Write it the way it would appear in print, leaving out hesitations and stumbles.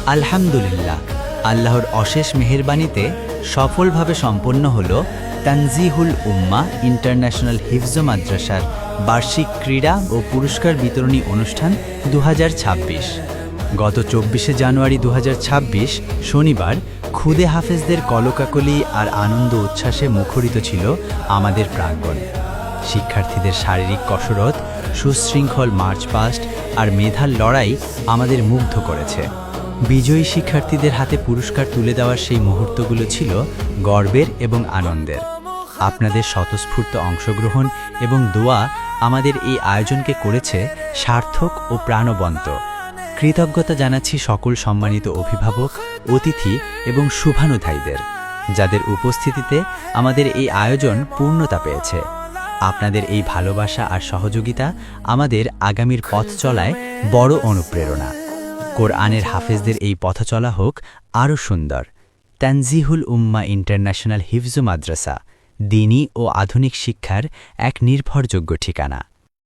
আলহামদুলিল্লাহ, আল্লাহর অশেষ মেহেরবানিতে সফলভাবে সম্পন্ন হল তানজিহুল উম্মা ইন্টারন্যাশনাল হিফজ মাদ্রাসার বার্ষিক ক্রীড়া ও পুরস্কার বিতরণী অনুষ্ঠান 2026। গত 24শে জানুয়ারি 2026 শনিবার খুদে হাফেজদের কলকাকলি আর আনন্দ উচ্ছ্বাসে মুখরিত ছিল আমাদের প্রাঙ্গণ। শিক্ষার্থীদের শারীরিক কসরত, সুশৃঙ্খল মার্চপাস্ট আর মেধার লড়াই আমাদের মুগ্ধ করেছে। বিজয়ী শিক্ষার্থীদের হাতে পুরস্কার তুলে দেওয়ার সেই মুহূর্তগুলো ছিল গর্বের এবং আনন্দের। আপনাদের স্বতঃস্ফূর্ত অংশগ্রহণ এবং দোয়া আমাদের এই আয়োজনকে করেছে সার্থক ও প্রাণবন্ত। কৃতজ্ঞতা জানাচ্ছি সকল সম্মানিত অভিভাবক, অতিথি এবং শুভানুধ্যায়ীদের, যাদের উপস্থিতিতে আমাদের এই আয়োজন পূর্ণতা পেয়েছে। আপনাদের এই ভালোবাসা আর সহযোগিতা আমাদের আগামীর পথ চলায় বড় অনুপ্রেরণা। কোরআনের হাফেজদের এই পথচলা হোক আরও সুন্দর। তানজিহুল উম্মা ইন্টারন্যাশনাল হিফজ মাদ্রাসা, দ্বীনি ও আধুনিক শিক্ষার এক নির্ভরযোগ্য ঠিকানা।